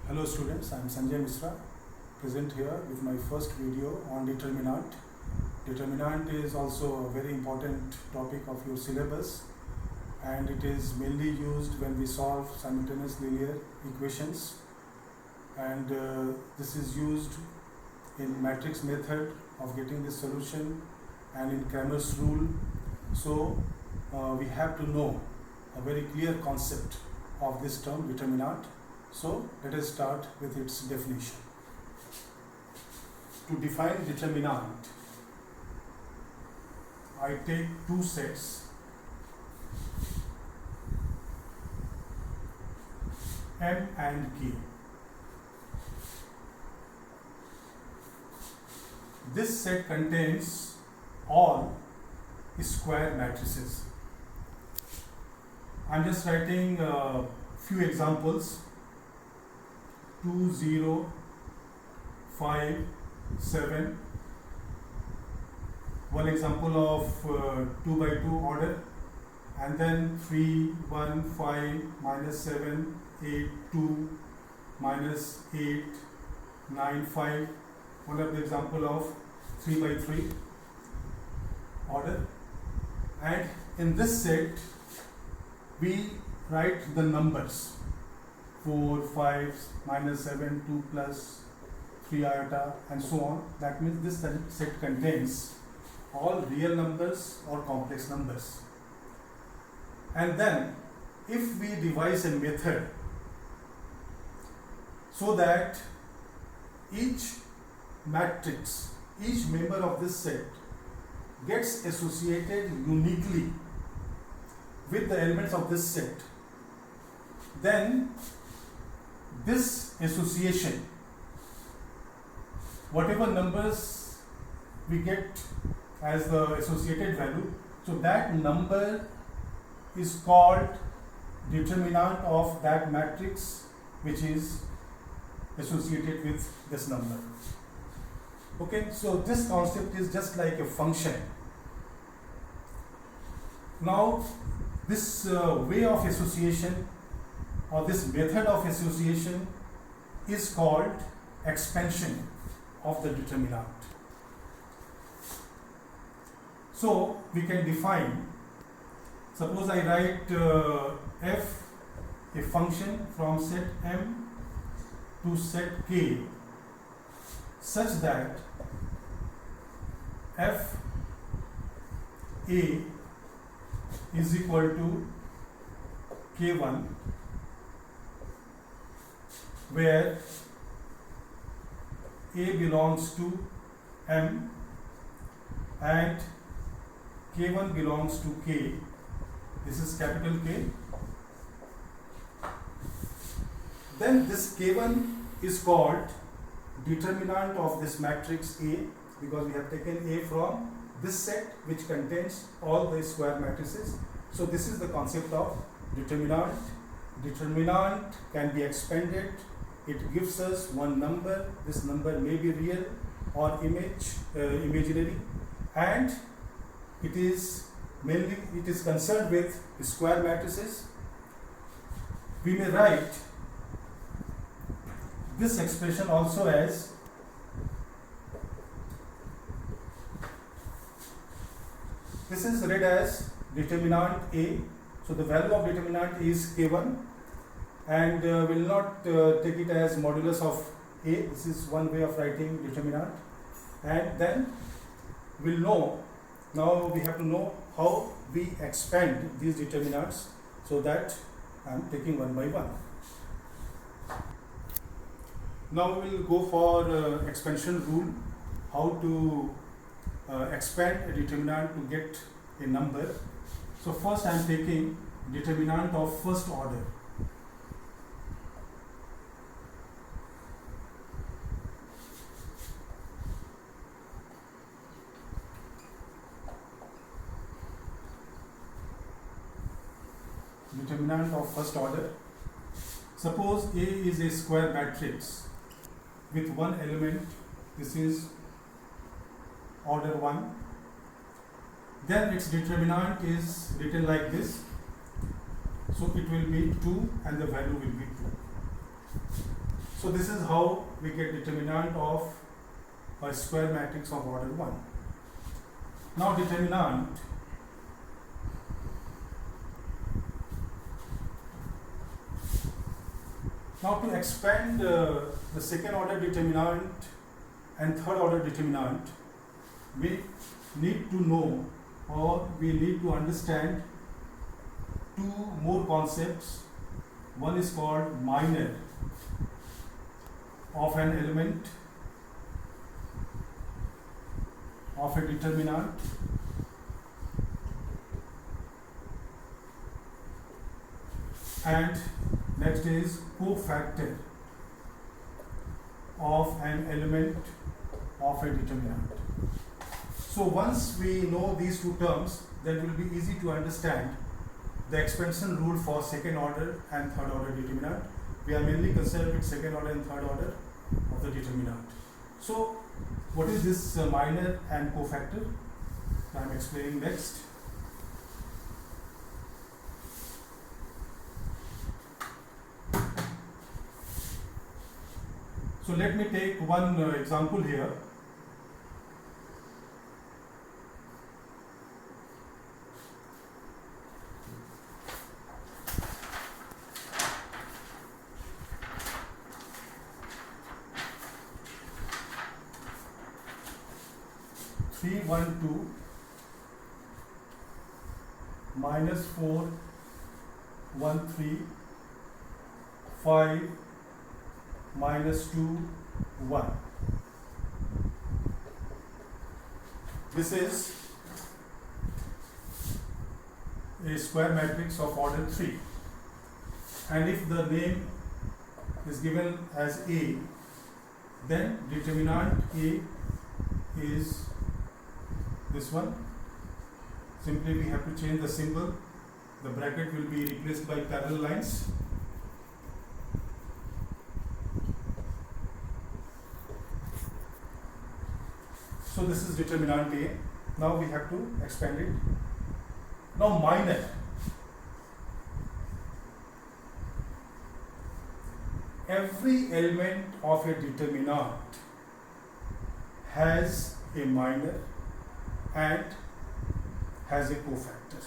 Hello students, I am Sanjay Misra, present here with my first video on determinant. Determinant is also a very important topic of your syllabus, and it is mainly used when we solve simultaneous linear equations, and this is used in matrix method of getting the solution and in Cramer's rule. So we have to know a very clear concept of this term determinant. So let us start with its definition. To define determinant, I take two sets M and K. This set contains all square matrices. I am just writing a few examples. 2, 0, 5, 7. One example of 2 by 2 order, and then 3, 1, 5, minus 7, 8, 2, minus 8, 9, 5. One of the example of 3 by 3 order. And in this set, we write the numbers 4, 5, minus 7, 2 plus 3 iota, and so on. That means this set contains all real numbers or complex numbers. And then if we devise a method so that each matrix, each member of this set gets associated uniquely with the elements of this set, then this association, whatever numbers we get as the associated value, so that number is called determinant of that matrix which is associated with this number. Okay, so this concept is just like a function. Now this way of association, or this method of association, is called expansion of the determinant. So we can define, suppose I write f, a function from set M to set K, such that f a is equal to k1, where a belongs to M and k1 belongs to K. This is capital K. Then this k1 is called determinant of this matrix A, because we have taken A from this set which contains all the square matrices. So this is the concept of determinant. Determinant can be expanded. It gives us one number. This number may be real or imaginary, and it is concerned with square matrices. We may write this expression also as this is read as determinant A. So the value of determinant is k1, and will not take it as modulus of A. This is one way of writing determinant. And then we'll know, now we have to know how we expand these determinants, so that I am taking one by one. Now we will go for expansion rule, how to expand a determinant to get a number. So first I am taking determinant of first order. Determinant of first order. Suppose A is a square matrix with one element. This is order 1. Then its determinant is written like this. So it will be 2 and the value will be 2. So this is how we get determinant of a square matrix of order 1. Now determinant now to expand the second order determinant and third order determinant, we need to know or we need to understand two more concepts. One is called minor of an element of a determinant and next is cofactor of an element of a determinant. So once we know these two terms, then it will be easy to understand the expansion rule for second order and third order determinant. We are mainly concerned with second order and third order of the determinant. So what is this minor and cofactor? I am explaining next. So let me take one example here. Three, 1, 2 minus 4, 1, 3, 5 minus 2, 1. This is a square matrix of order 3, and if the name is given as A, then determinant A is this one. Simply we have to change the symbol. The bracket will be replaced by parallel lines. So this is determinant A. Now we have to expand it. Now minor. Every element of a determinant has a minor and has a cofactor.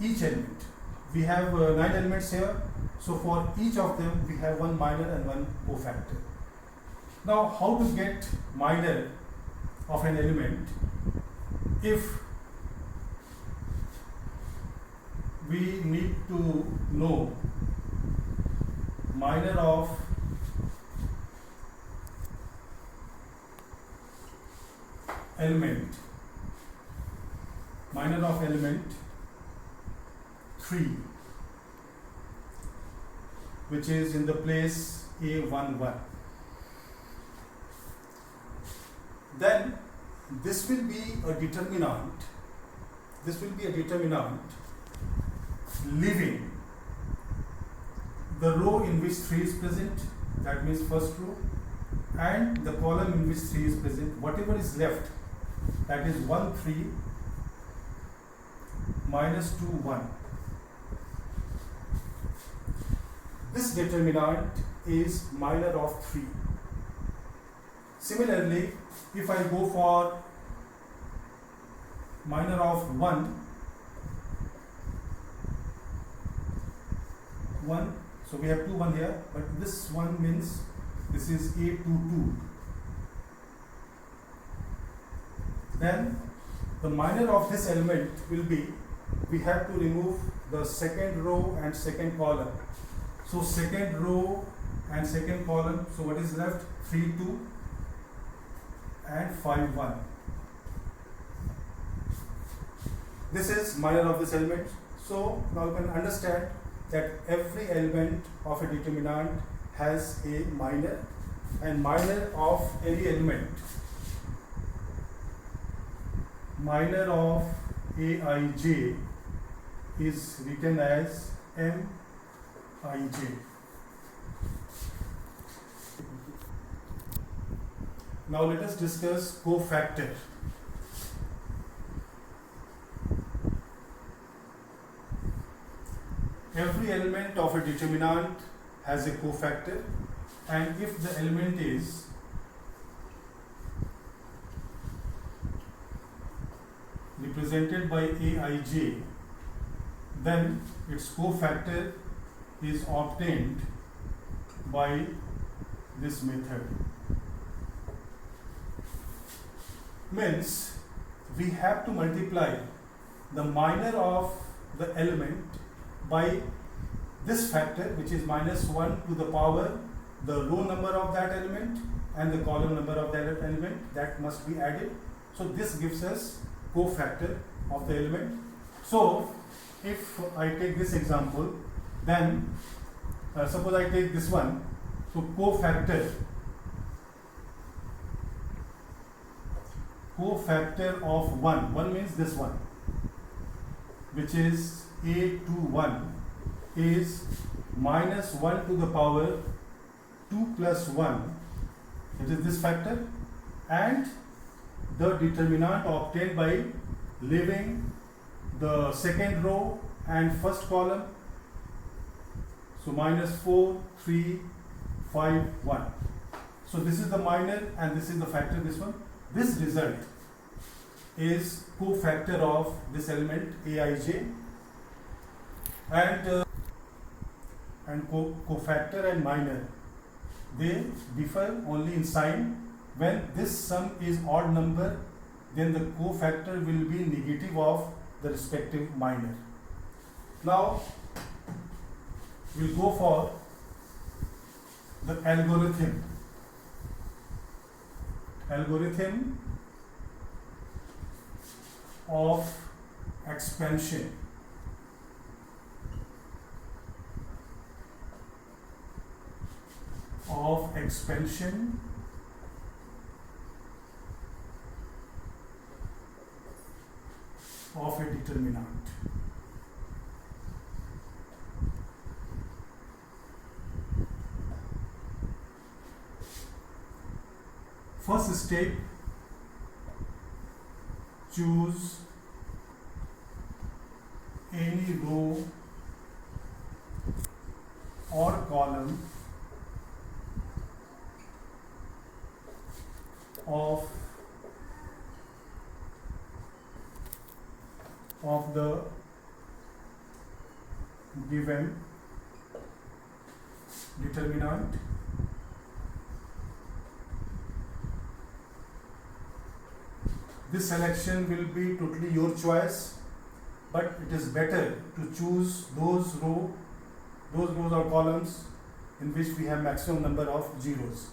Each element. We have 9 elements here. So for each of them we have one minor and one cofactor. Now how to get minor of an element? If we need to know minor of element 3, which is in the place A11, then this will be a determinant leaving the row in which 3 is present, that means first row, and the column in which 3 is present. Whatever is left, that is 1, 3 minus 2, 1. This determinant is minor of 3. Similarly, if I go for minor of 1, so we have 2, 1 here, but this one means this is A22. Then the minor of this element will be, we have to remove the second row and second column. So second row and second column, so what is left? 3, 2 and 5, 1. This is minor of this element. So now you can understand that every element of a determinant has a minor, and minor of any element, minor of Aij is written as Mij. Now let us discuss cofactor. Every element of a determinant has a cofactor, and if the element is represented by Aij, then its cofactor is obtained by this method. Means we have to multiply the minor of the element by this factor, which is -1 to the power the row number of that element and the column number of that element, that must be added. So this gives us cofactor of the element. So if I take this example, then suppose I take this one, so cofactor of 1 means this one, which is A21, is -1 to the power 2 plus 1, it is this factor, and the determinant obtained by leaving the second row and first column. So -4, 3, 5, 1. So this is the minor and this is the factor, this one. This result is cofactor of this element Aij, and cofactor and minor, they differ only in sign. When this sum is odd number, then the cofactor will be negative of the respective minor. Now we'll go for the algorithm of expansion of a determinant. First step, choose any row or column of the given determinant. This selection will be totally your choice, but it is better to choose those rows or columns in which we have maximum number of zeros.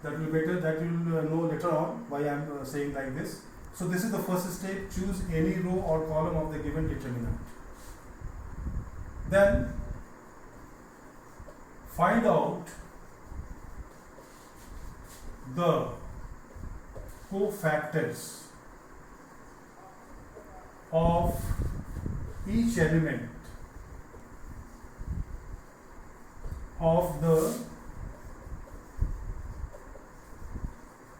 That will be better. That you will know later on why I am saying like this. So this is the first step, choose any row or column of the given determinant. Then find out the cofactors of each element of the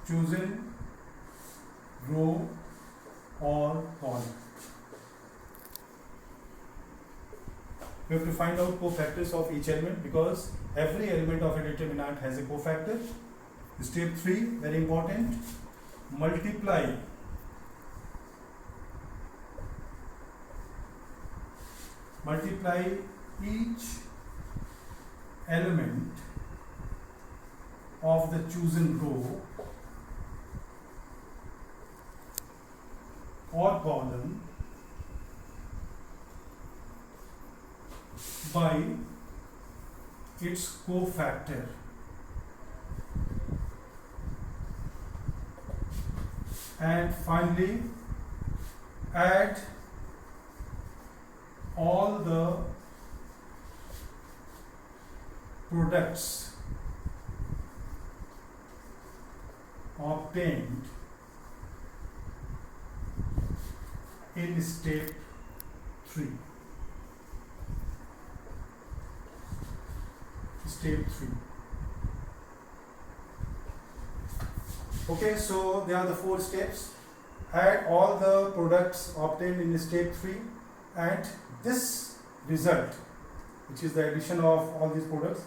chosen row or column. We have to find out cofactors of each element because every element of a determinant has a cofactor. Step 3, very important, multiply each element of the chosen row or column by its cofactor. And finally, add all the products obtained in step 3. Step 3. Okay, so there are the 4 steps. Add all the products obtained in step 3, and this result which is the addition of all these products,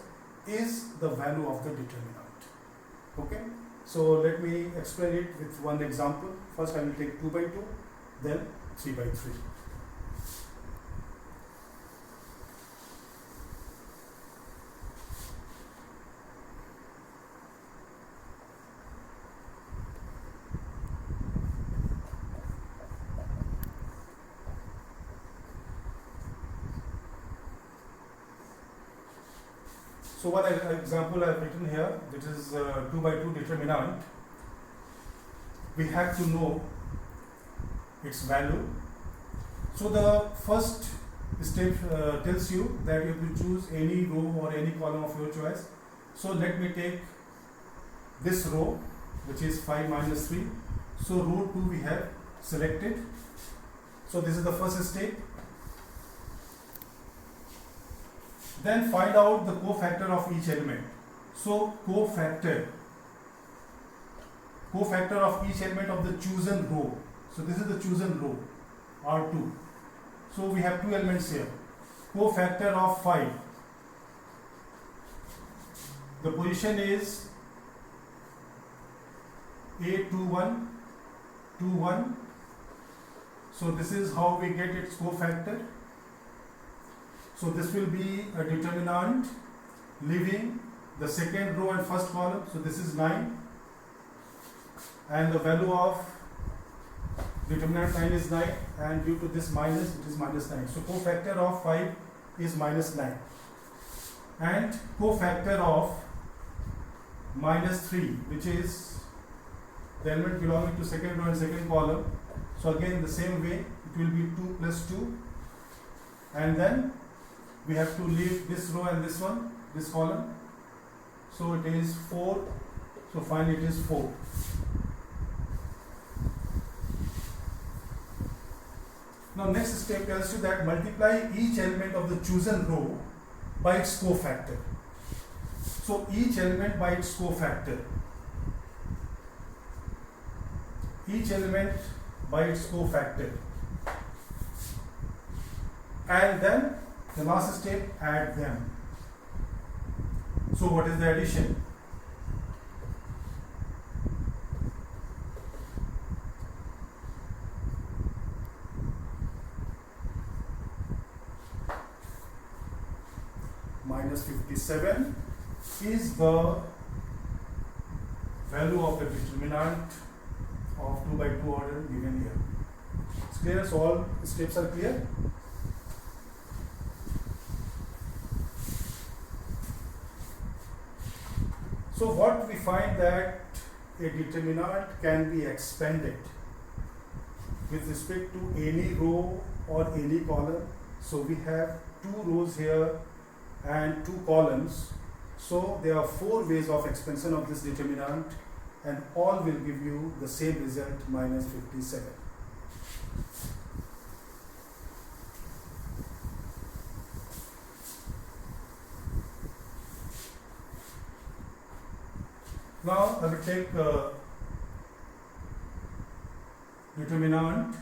is the value of the determinant. Okay, so let me explain it with one example. First I will take 2 by 2, then 3 by 3. So one example I have written here, this is 2 by 2 determinant. We have to know its value. So the first step tells you that you have to choose any row or any column of your choice. So let me take this row, which is 5 minus 3. So row 2 we have selected. So this is the first step. Then find out the cofactor of each element. So cofactor of each element of the chosen row. So this is the chosen row, R2. So we have two elements here. Cofactor of 5. The position is A21, 21. So this is how we get its cofactor. So this will be a determinant leaving the second row and first column. So this is 9, and the value of determinant 9 is 9, and due to this minus, it is minus 9. So cofactor of 5 is minus 9, and cofactor of minus 3, which is the element belonging to second row and second column. So again the same way, it will be 2 plus 2, and then we have to leave this row and this one, this column. So it is 4. So finally it is 4. Now next step tells you that multiply each element of the chosen row by its cofactor. So each element by its cofactor. Each element by its cofactor. And then the last step, add them. So what is the addition? Minus 57 is the value of the determinant of 2 by 2 order given here. It's clear? So all steps are clear? So what we find that a determinant can be expanded with respect to any row or any column. So we have 2 rows here and 2 columns. So there are 4 ways of expansion of this determinant, and all will give you the same result, minus 57. Now I will take determinant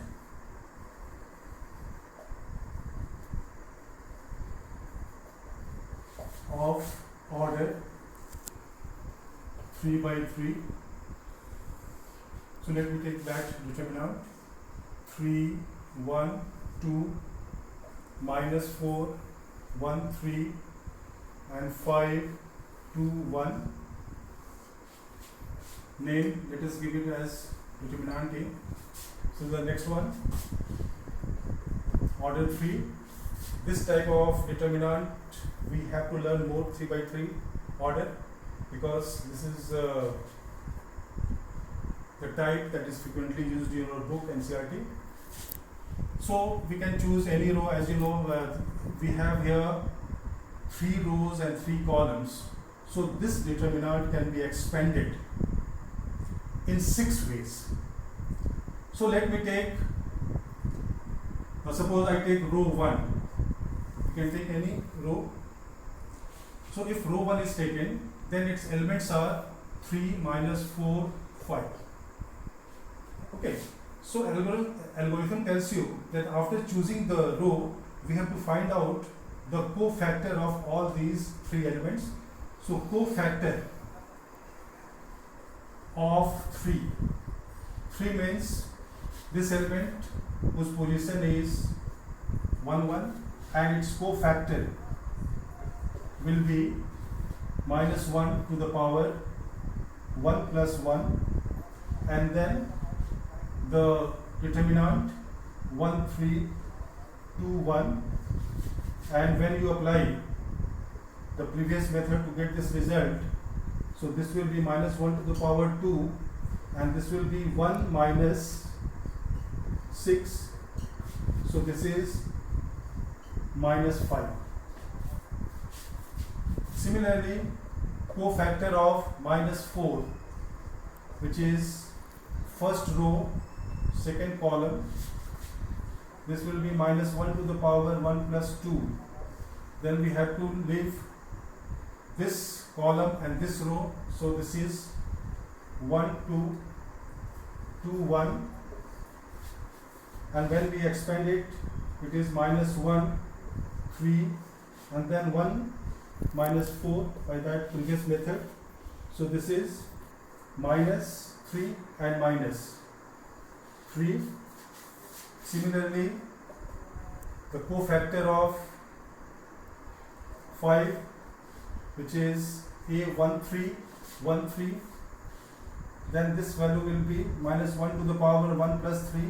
of order 3 by 3. So let me take that determinant 3, 1, 2, minus 4, 1, 3, and 5, 2, 1. Name, let us give it as determinant A. So the next one, order 3. This type of determinant we have to learn more 3 by 3 order, because this is the type that is frequently used in your book NCERT. So we can choose any row. As you know, we have here 3 rows and 3 columns. So this determinant can be expanded in 6 ways. So let me take, suppose I take row 1. You can take any row. So if row 1 is taken, then its elements are 3, minus 4, 5. Okay. So algorithm tells you that after choosing the row, we have to find out the cofactor of all these three elements. So cofactor of 3. 3 means this element whose position is 1 1 and its cofactor will be minus 1 to the power 1 plus 1, and then the determinant 1 3 2 1, and when you apply the previous method to get this result, so this will be minus 1 to the power 2 and this will be 1 minus 6, so this is minus 5. Similarly, cofactor of minus 4, which is first row second column, this will be minus 1 to the power 1 plus 2. Then we have to leave this column and this row, so this is 1 2 2 1, and when we expand it, it is minus 1 3 and then 1 minus 4 by that previous method, so this is minus 3 and minus 3. Similarly, the cofactor of 5, which is A1313, then this value will be minus 1 to the power 1 plus 3,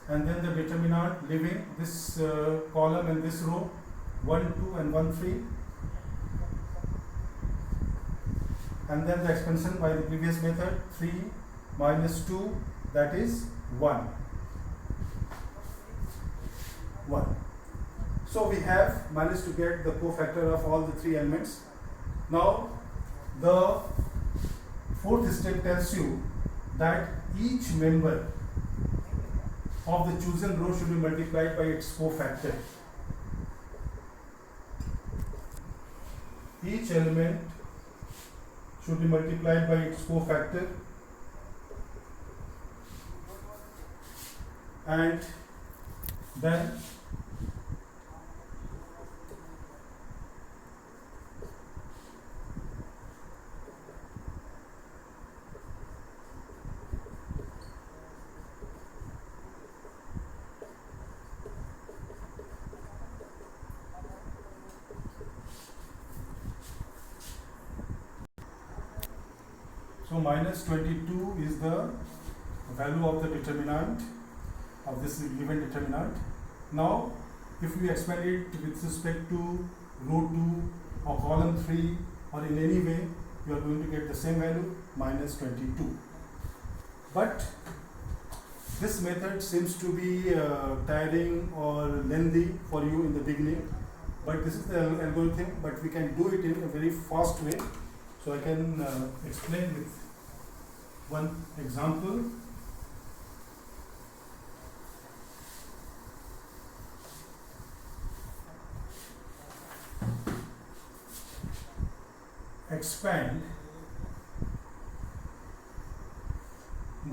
and then the determinant leaving this column and this row 1 2 and 1 3, and then the expansion by the previous method 3 minus 2, that is 1. So we have managed to get the cofactor of all the three elements. Now the fourth step tells you that each member of the chosen row should be multiplied by its cofactor. Each element should be multiplied by its cofactor, and then minus 22 is the value of the determinant of this given determinant. Now if we expand it with respect to row 2 or column 3 or in any way, you are going to get the same value, minus 22. But this method seems to be tiring or lengthy for you in the beginning, but this is the algorithm, but we can do it in a very fast way. So I can explain with one example. Expand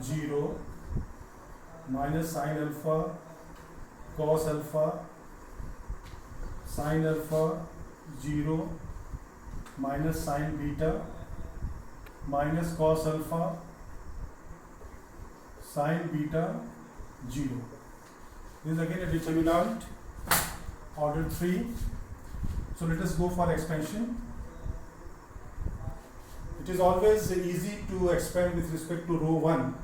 0 minus sine alpha cos alpha sine alpha 0 minus sine beta minus cos alpha sine beta 0. This is again a determinant order 3. So let us go for expansion. It is always easy to expand with respect to row 1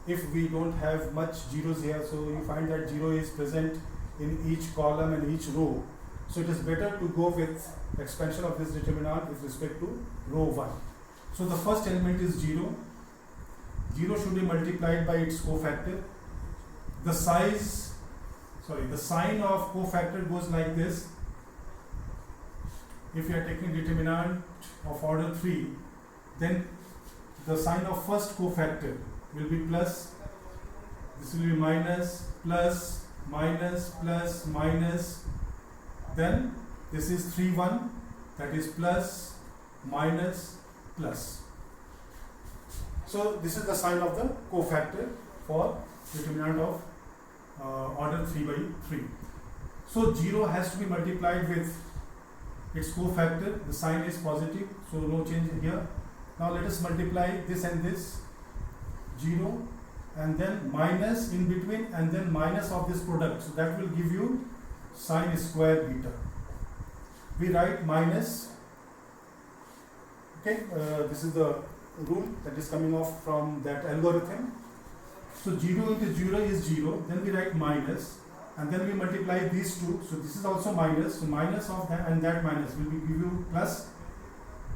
if we don't have much zeros here. So you find that 0 is present in each column and each row. So it is better to go with expansion of this determinant with respect to row 1. So the first element is 0. 0 should be multiplied by its cofactor. The sign of cofactor goes like this. If you are taking determinant of order 3, then the sign of first cofactor will be plus, this will be minus, plus, minus, plus, minus, then this is 3 1, that is plus, minus, plus. So this is the sign of the cofactor for determinant of order 3 by 3. So 0 has to be multiplied with its cofactor. The sign is positive, so no change here. Now let us multiply this and this, 0 and then minus in between and then minus of this product. So that will give you sine square beta. We write minus, okay, this is the rule that is coming off from that algorithm. So 0 into 0 is 0, then we write minus and then we multiply these two. So this is also minus, so minus of that and that minus will give you plus.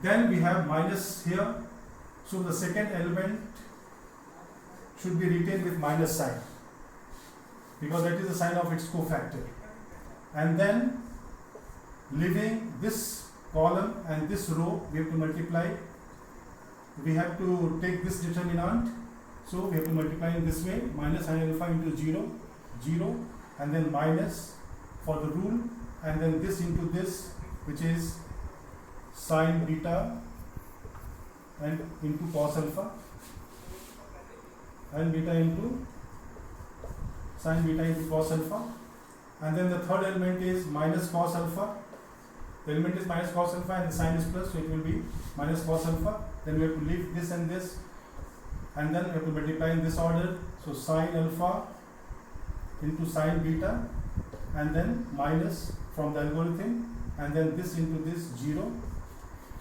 Then we have minus here, so the second element should be written with minus sign because that is the sign of its cofactor. And then leaving this column and this row, we have to multiply. We have to take this determinant, so we have to multiply in this way, minus sin alpha into 0, 0 and then minus for the rule and then this into this, which is sin beta and into cos alpha and beta into sin beta into cos alpha. And then the third element is minus cos alpha. The element is minus cos alpha and the sign is plus, so it will be minus cos alpha. Then we have to leave this and this and then we have to multiply in this order. So sin alpha into sin beta and then minus from the algorithm and then this into this 0.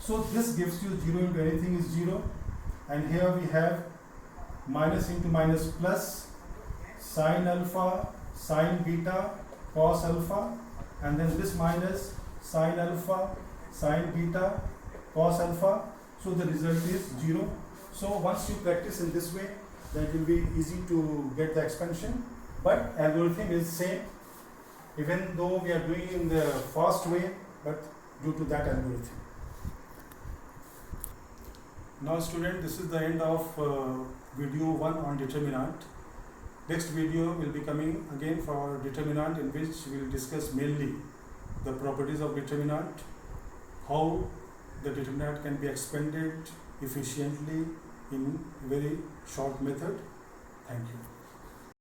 So this gives you 0 into anything is 0, and here we have minus into minus plus sin alpha, sin beta, cos alpha, and then this minus sin alpha, sin beta, cos alpha. So the result is 0. So once you practice in this way, then it will be easy to get the expansion. But algorithm is same, even though we are doing in the fast way, but due to that algorithm. Now student, this is the end of video 1 on determinant. Next video will be coming again for determinant, in which we will discuss mainly the properties of determinant, how the determinant can be expanded efficiently in very short method. Thank you.